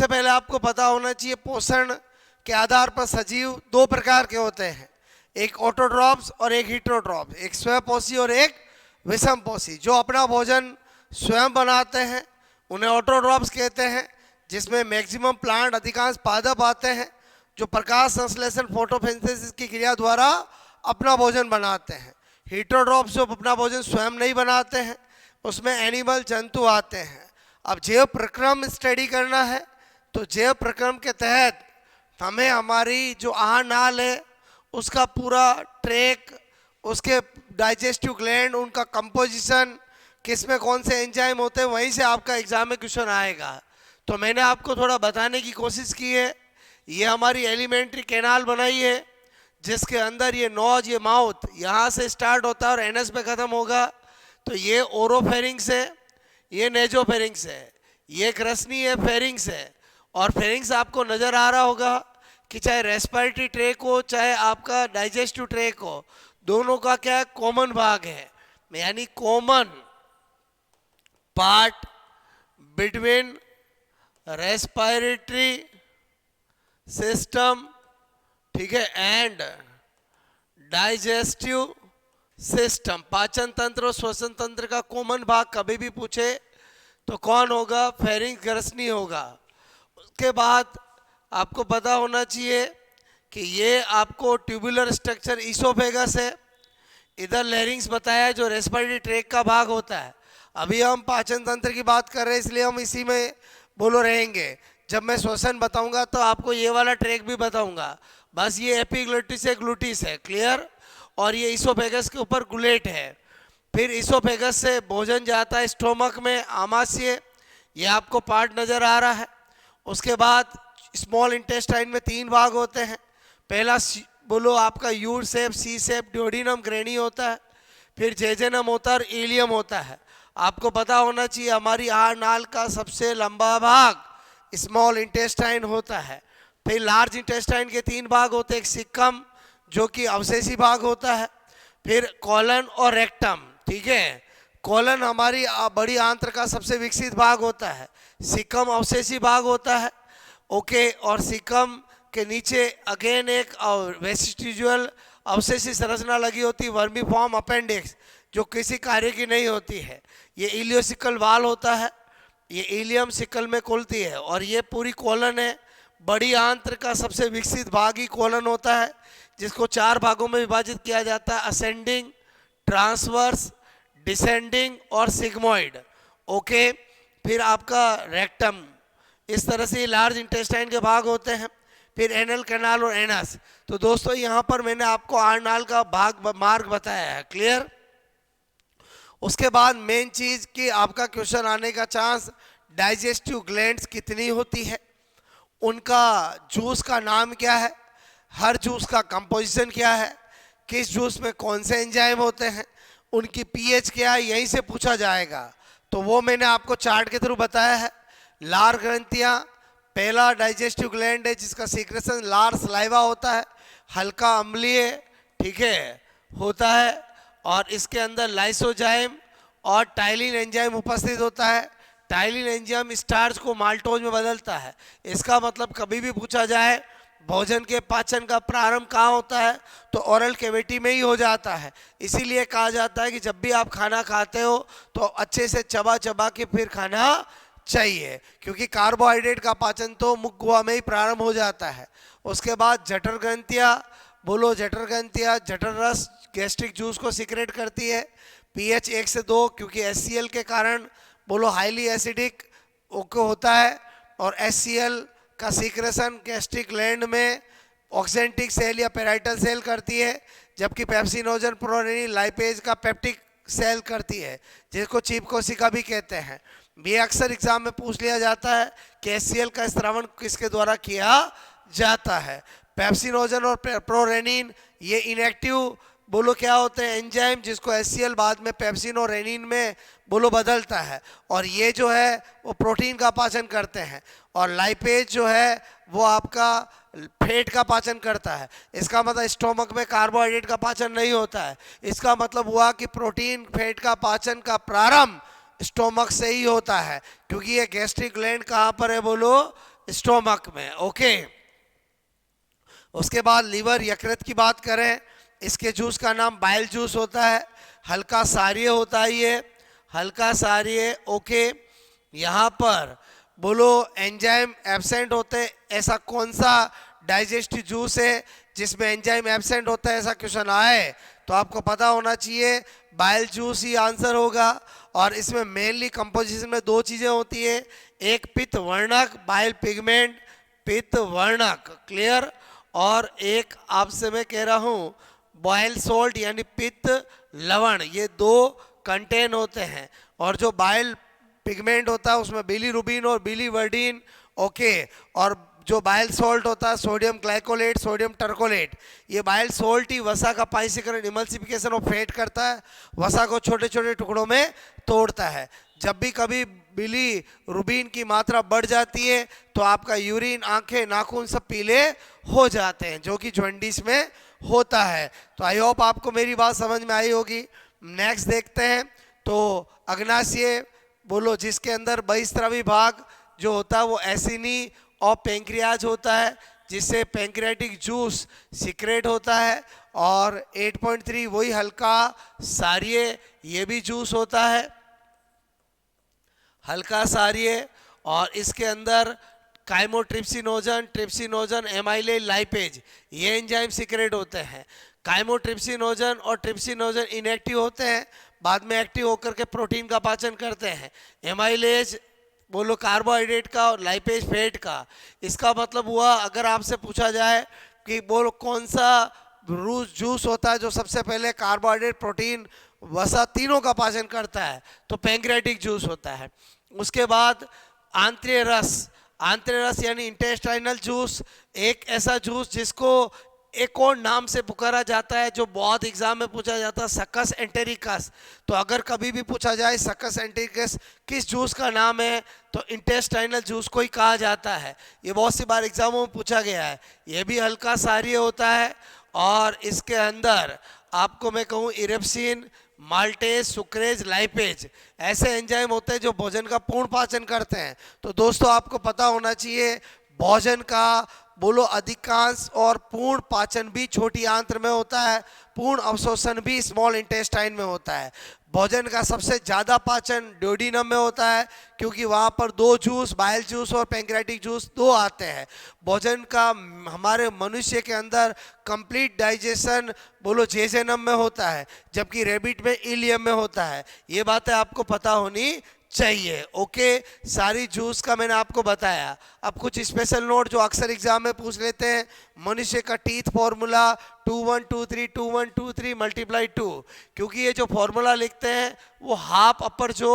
सबसे पहले आपको पता होना चाहिए पोषण के आधार पर सजीव दो प्रकार के होते हैं, एक ऑटोट्रॉप्स और एक हीटरोट्रॉप्स, एक स्वयंपोषी और एक विषमपोषी। जो अपना भोजन स्वयं बनाते हैं उन्हें ऑटोट्रॉप्स कहते हैं, जिसमें मैक्सिमम प्लांट अधिकांश पादप आते हैं जो प्रकाश संश्लेषण फोटोसिंथेसिस की क्रिया द्वारा अपना भोजन बनाते हैं। हीटरोट्रॉप्स जो अपना भोजन स्वयं नहीं बनाते हैं उसमें एनिमल जंतु आते हैं। अब जैव प्रक्रम स्टडी करना है तो जैव प्रक्रम के तहत हमें हमारी जो आहार नाल है उसका पूरा ट्रैक, उसके डाइजेस्टिव ग्लैंड, उनका कंपोजिशन, किस में कौन से एंजाइम होते हैं, वहीं से आपका एग्जाम में क्वेश्चन आएगा। तो मैंने आपको थोड़ा बताने की कोशिश की है। ये हमारी एलिमेंट्री कैनाल बनाई है जिसके अंदर ये नोज, ये माउथ यहाँ से स्टार्ट होता है और एनस पे ख़त्म होगा। तो ये ओरोफेरिंग्स है, ये नेजोफेरिंग्स है, ये ग्रसनी है, फेरिंग्स है। और फेरिंग्स आपको नज़र आ रहा होगा कि चाहे रेस्पिरेटरी ट्रैक हो चाहे आपका डाइजेस्टिव ट्रैक हो, दोनों का क्या है, कॉमन भाग है, यानी common part between respiratory system, ठीक है, एंड डाइजेस्टिव सिस्टम। पाचन तंत्र और श्वसन तंत्र का कॉमन भाग कभी भी पूछे तो कौन होगा, फेरिंग्स ग्रसनी होगा। उसके बाद आपको पता होना चाहिए कि ये आपको ट्यूबुलर स्ट्रक्चर ईसोफेगस है, इधर लैरिंग्स बताया है जो रेस्पिरेटरी ट्रैक का भाग होता है। अभी हम पाचन तंत्र की बात कर रहे हैं इसलिए हम इसी में बोलो रहेंगे। जब मैं श्वसन बताऊंगा तो आपको ये वाला ट्रैक भी बताऊंगा। बस ये एपिग्लोटिस है, ग्लूटिस है, क्लियर। और ये ईसोफेगस के ऊपर गुलेट है। फिर ईसोफेगस से भोजन जाता है स्टोमक में, आमाशय, ये आपको पार्ट नज़र आ रहा है। उसके बाद स्मॉल इंटेस्टाइन में तीन भाग होते हैं। पहला बोलो आपका यू शेप, सी शेप, ड्यूोडेनम, ग्रेनी होता है। फिर जेजेनम होता है और इलियम होता है। आपको पता होना चाहिए हमारी आहार नाल का सबसे लंबा भाग स्मॉल इंटेस्टाइन होता है। फिर लार्ज इंटेस्टाइन के तीन भाग होते हैं, एक सिक्कम जो कि अवशेषी भाग होता है, फिर कॉलन और रेक्टम, ठीक है। कॉलन हमारी बड़ी आंत्र का सबसे विकसित भाग होता है, सिक्कम अवशेषी भाग होता है, ओके। और सिक्कम के नीचे अगेन एक वेस्टिजुअल अवशेषी संरचना लगी होती है, वर्मीफॉर्म अपेंडिक्स, जो किसी कार्य की नहीं होती है। ये इलियोसिकल वाल होता है, ये इलियम सिकल में खुलती है। और ये पूरी कॉलन है, बड़ी आंत्र का सबसे विकसित भाग ही कॉलन होता है, जिसको चार भागों में विभाजित किया जाता है, असेंडिंग, ट्रांसवर्स, डिसेंडिंग और सिग्मोइड, ओके। फिर आपका रेक्टम, इस तरह से लार्ज इंटेस्टाइन के भाग होते हैं। फिर एनल कैनाल और एनस। तो दोस्तों यहाँ पर मैंने आपको आहार का भाग मार्ग बताया है, क्लियर। उसके बाद मेन चीज़ कि आपका क्वेश्चन आने का चांस डाइजेस्टिव ग्लैंड्स कितनी होती है, उनका जूस का नाम क्या है, हर जूस का कंपोजिशन क्या है, किस जूस में कौन से एंजाइम होते हैं, उनकी पीएच क्या है, यहीं से पूछा जाएगा। तो वो मैंने आपको चार्ट के थ्रू बताया है। लार ग्रंथियाँ पहला डाइजेस्टिव ग्लैंड है जिसका सीक्रेशन लार सलाइवा होता है, हल्का अम्लीय, ठीक है, होता है। और इसके अंदर लाइसोजाइम और टाइलिन एंजाइम उपस्थित होता है। टाइलिन एंजाइम स्टार्च को माल्टोज में बदलता है। इसका मतलब कभी भी पूछा जाए भोजन के पाचन का प्रारंभ कहाँ होता है तो ओरल कैविटी में ही हो जाता है। इसीलिए कहा जाता है कि जब भी आप खाना खाते हो तो अच्छे से चबा चबा के फिर खाना चाहिए, क्योंकि कार्बोहाइड्रेट का पाचन तो मुख गुहा में ही प्रारंभ हो जाता है। उसके बाद जठर ग्रंथियाँ, बोलो जठर ग्रंथियाँ, जठर रस गैस्ट्रिक जूस को सिक्रेट करती है। पीएच 1 से 2 क्योंकि एचसीएल के कारण बोलो हाईली एसिडिक ओके होता है। और एचसीएल का सीक्रेशन गैस्ट्रिक ग्लैंड में ऑक्सेंटिक सेल या पेराइटल सेल करती है, जबकि पेप्सिनोजन प्रोरेनिन लाइपेज का पेप्टिक सेल करती है, जिसको चीप कोशिका भी कहते हैं। ये अक्सर एग्जाम में पूछ लिया जाता है कि एचसीएल का स्रावण किसके द्वारा किया जाता है। पेप्सिनोजन और प्रोरेनिन ये इनएक्टिव बोलो क्या होते हैं, एंजाइम, जिसको एचसीएल बाद में पेप्सिन और रेनिन में बोलो बदलता है। और ये जो है वो प्रोटीन का पाचन करते हैं। और लाइपेज जो है वो आपका फैट का पाचन करता है। इसका मतलब स्टोमक में कार्बोहाइड्रेट का पाचन नहीं होता है। इसका मतलब हुआ कि प्रोटीन फैट का पाचन का प्रारंभ स्टोमक से ही होता है, क्योंकि ये गैस्ट्रिक ग्लैंड कहाँ पर है बोलो, स्टोमक में। ओके, उसके बाद लीवर यकृत की बात करें, इसके जूस का नाम बाइल जूस होता है, हल्का सारीय होता है ये, हल्का सारीय। ओके, यहाँ पर बोलो एंजाइम एब्सेंट होते हैं, ऐसा कौन सा डाइजेस्टिव जूस है जिसमें एंजाइम एब्सेंट होता है, ऐसा क्वेश्चन आए तो आपको पता होना चाहिए बाइल जूस ही आंसर होगा। और इसमें मेनली कंपोजिशन में दो चीज़ें होती है, एक पित्त वर्णक बाइल पिगमेंट, पित्त वर्णक, क्लियर, और एक आपसे मैं कह रहा हूँ बॉयल सोल्ट यानी पित्त लवण, ये दो कंटेन होते हैं। और जो बाइल पिगमेंट होता है उसमें बिलीरुबिन और बिलीवर्डिन। ओके, और जो बाइल सोल्ट होता है सोडियम ग्लाइकोलेट, सोडियम टर्कोलेट, ये बाइल सोल्ट ही वसा का पाइसीकरण इमल्सिफिकेशन और फेट करता है, वसा को छोटे छोटे टुकड़ों में तोड़ता है। जब भी कभी बिलीरुबिन की मात्रा बढ़ जाती है तो आपका यूरिन, आंखें, नाखून सब पीले हो जाते हैं, जो कि जॉन्डिस में होता है। तो आई होप आपको मेरी बात समझ में आई होगी। नेक्स्ट देखते हैं, तो अग्नाशय बोलो जिसके अंदर बहिस्रावी भाग जो होता है वो एसिनी और पेंक्रियाज होता है, जिससे पेंक्रियाटिक जूस सीक्रेट होता है। और 8.3 वही हल्का सारीय, ये भी जूस होता है, हल्का सारीय। और इसके अंदर काइमोट्रिप्सिनोजन, ट्रिप्सिनोजन, एमाइलेज, लाइपेज, ये एंजाइम सीक्रेट होते हैं। काइमोट्रिप्सिनोजन और ट्रिप्सिनोजन इनएक्टिव होते हैं, बाद में एक्टिव होकर के प्रोटीन का पाचन करते हैं। एमाइलेज बोलो कार्बोहाइड्रेट का और लाइपेज फैट का। इसका मतलब हुआ अगर आपसे पूछा जाए कि बोलो कौन सा जूस होता है जो सबसे पहले कार्बोहाइड्रेट, प्रोटीन, वसा तीनों का पाचन करता है, तो पैंक्रियाटिक जूस होता है। उसके बाद आंतरिक रस, आंतरिक रस यानी इंटेस्टाइनल जूस, एक ऐसा जूस जिसको एक और नाम से पुकारा जाता है जो बहुत एग्जाम में पूछा जाता है, सकस एंटेरिकस। तो अगर कभी भी पूछा जाए सकस एंटेरिकस किस जूस का नाम है, तो इंटेस्टाइनल जूस को ही कहा जाता है। ये बहुत सी बार एग्जामों में पूछा गया है। ये भी हल्का सारीय होता है और इसके अंदर आपको मैं कहूँ इरेप्सिन, माल्टेज, सुक्रेज, लाइपेज ऐसे एंजाइम होते हैं जो भोजन का पूर्ण पाचन करते हैं। तो दोस्तों आपको पता होना चाहिए भोजन का बोलो अधिकांश और पूर्ण पाचन भी छोटी आंत्र में होता है, पूर्ण अवशोषण भी स्मॉल इंटेस्टाइन में होता है। भोजन का सबसे ज़्यादा पाचन ड्यूडिनम में होता है क्योंकि वहाँ पर दो जूस, बाइल जूस और पैंक्रियाटिक जूस दो आते हैं। भोजन का हमारे मनुष्य के अंदर कंप्लीट डाइजेशन बोलो जेजेनम में होता है, जबकि रेबिट में इलियम में होता है। ये बातें आपको पता होनी चाहिए। ओके, सारी जूस का मैंने आपको बताया। अब कुछ स्पेशल नोट जो अक्सर एग्जाम में पूछ लेते हैं, मनुष्य का टीथ फॉर्मूला 2123 2123 मल्टीप्लाई 2, क्योंकि ये जो फॉर्मूला लिखते हैं वो हाफ अपर जो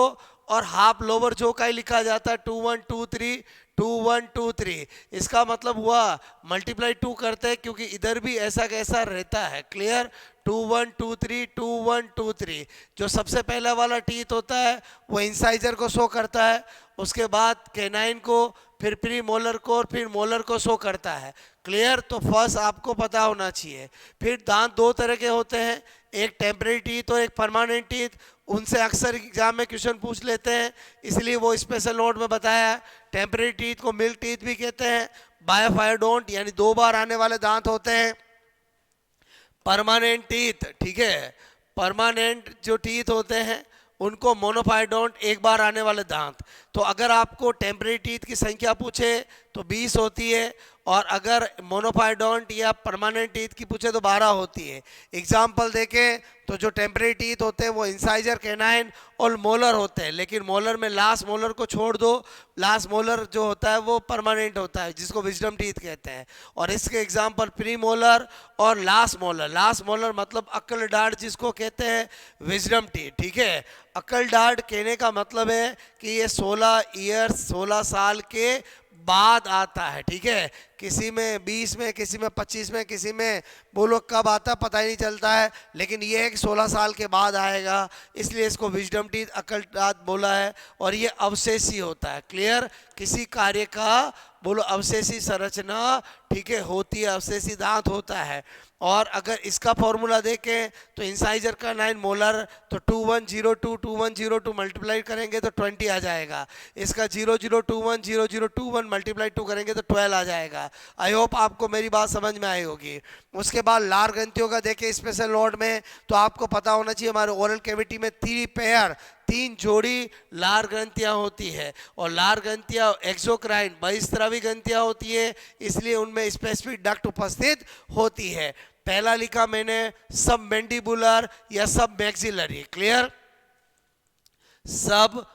और हाफ लोअर जो का ही लिखा जाता है, 2123 2123। इसका मतलब हुआ मल्टीप्लाई 2 करते हैं क्योंकि इधर भी ऐसा कैसा रहता है, क्लियर। 2123 2123, जो सबसे पहला वाला टीथ होता है वो इंसाइजर को शो करता है, उसके बाद कैनाइन को, फिर प्री मोलर को और फिर मोलर को शो करता है, क्लियर। तो फर्स्ट आपको पता होना चाहिए। फिर दांत दो तरह के होते हैं, एक टेम्परेरी टीथ और एक परमानेंट टीथ। उनसे अक्सर एग्जाम में क्वेश्चन पूछ लेते हैं, इसलिए वो स्पेशल नोट में बताया। टेम्परेरी टीथ को मिल्क टीथ भी कहते हैं। बायोफायरडोंट यानी 2 बार आने वाले दांत होते हैं। परमानेंट टीथ, ठीक है, परमानेंट जो टीथ होते हैं उनको मोनोफायरडोंट, 1 बार आने वाले दांत। तो अगर आपको टेम्परेरी टीथ की संख्या पूछे तो 20 होती है, और अगर मोनोफायरडोंट या परमानेंट टीथ की पूछे तो 12 होती है। एग्जाम्पल देखें तो जो टेम्परेरी टीथ होते हैं वो इंसाइजर, कैनाइन और मोलर होते हैं, लेकिन मोलर में लास्ट मोलर को छोड़ दो, लास्ट मोलर जो होता है वो परमानेंट होता है जिसको विजडम टीथ कहते हैं। और इसके एग्जाम्पल प्री मोलर और लास्ट मोलर। लास्ट मोलर मतलब अक्ल डांट जिसको कहते हैं, विजडम टीथ, ठीक है। अक्ल डांट कहने का मतलब है कि ये 16 ईयर्स 16 साल के बाद आता है, ठीक है। किसी में 20 में, किसी में 25 में, किसी में बोलो कब आता है पता ही नहीं चलता है, लेकिन ये है कि 16 साल के बाद आएगा, इसलिए इसको विजडम टीथ अकल्ट दांत बोला है। और ये अवशेषी होता है। क्लियर? किसी कार्य का बोलो अवशेषी संरचना, ठीक है, होती है, अवशेषी दांत होता है। और अगर इसका फॉर्मूला देखें तो इंसाइजर का 9 मोलर, तो 2102 मल्टीप्लाई करेंगे तो 20 आ जाएगा। इसका 0021 मल्टीप्लाई 2 करेंगे तो 12 आ जाएगा। आई होप आपको मेरी बात समझ में आई होगी। उसके बाद लार ग्रंथियों का देखें स्पेशल नोट में, तो आपको पता होना चाहिए हमारे ओरल कैविटी में 3 जोड़ी लार ग्रंथियां होती है। और लार ग्रंथियां एक्सोक्राइन बहिस्रावी ग्रंथियां होती है, इसलिए उनमें स्पेसिफिक डक्ट उपस्थित होती है। पहला लिखा मैंने सब मैंडिबुलर या सब मैक्सिलरी। क्लियर? सब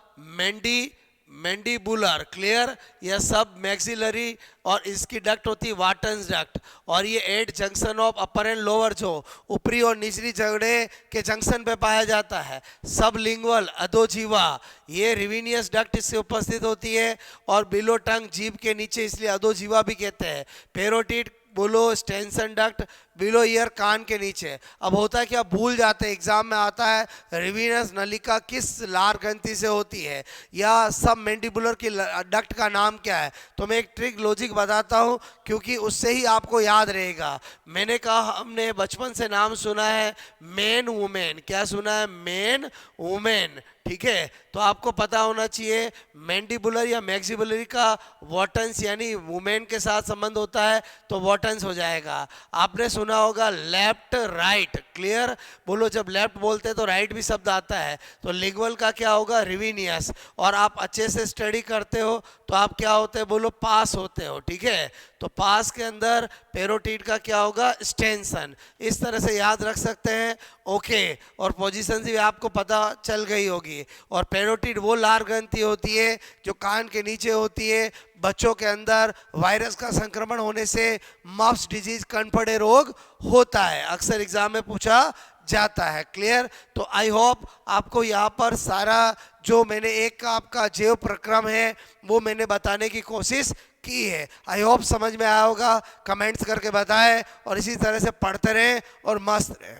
मैंडिबुलर, क्लियर, या सब मैक्सिलरी। और इसकी डक्ट होती है वाटन्स डक्ट। और ये 8 junction of upper and lower जो ऊपरी और निचली जगड़े के जंक्शन पे पाया जाता है। सब लिंगुअल अधोजीवा, ये रिविनियस डक्ट इससे उपस्थित होती है। और बिलो टंग जीभ के नीचे, इसलिए अधोजीवा भी कहते हैं। पेरोटिड बोलो स्टेंसन डक्ट बिलो ईयर, कान के नीचे। अब होता है कि आप भूल जाते हैं, एग्जाम में आता है रिविनस नलिका किस लार ग्रंथि से होती है या सब मैंडिबुलर की डक्ट का नाम क्या है। तो मैं एक ट्रिक लॉजिक बताता हूं, क्योंकि उससे ही आपको याद रहेगा। मैंने कहा हमने बचपन से नाम सुना है मेन वुमेन। क्या सुना है? Main women. ठीक है, तो आपको पता होना चाहिए मैंडिबुलर या मैक्सिबुलरी का वॉटन्स यानी वुमेन के साथ संबंध होता है, तो वॉटन्स हो जाएगा। आपने सुना होगा लेफ्ट राइट। क्लियर? बोलो जब लेफ्ट बोलते हैं तो राइट भी शब्द आता है, तो लिंगुअल का क्या होगा? रिविनियस। और आप अच्छे से स्टडी करते हो तो आप क्या होते हैं? बोलो पास होते हो। ठीक है, तो पास के अंदर पेरोटिड का क्या होगा? स्टेंसन। इस तरह से याद रख सकते हैं। ओके, और पोजीशन भी आपको पता चल गई होगी। और पेरोटिड वो लार ग्रंथि होती है जो कान के नीचे होती है। बच्चों के अंदर वायरस का संक्रमण होने से मप्स डिजीज कनपड़े रोग होता है, अक्सर एग्जाम में पूछा जाता है। क्लियर? तो आई होप आपको यहाँ पर सारा जो मैंने एक आपका जैव प्रक्रम है वो मैंने बताने की कोशिश की है। आई होप समझ में आया होगा। कमेंट्स करके बताएं और इसी तरह से पढ़ते रहें और मस्त रहें।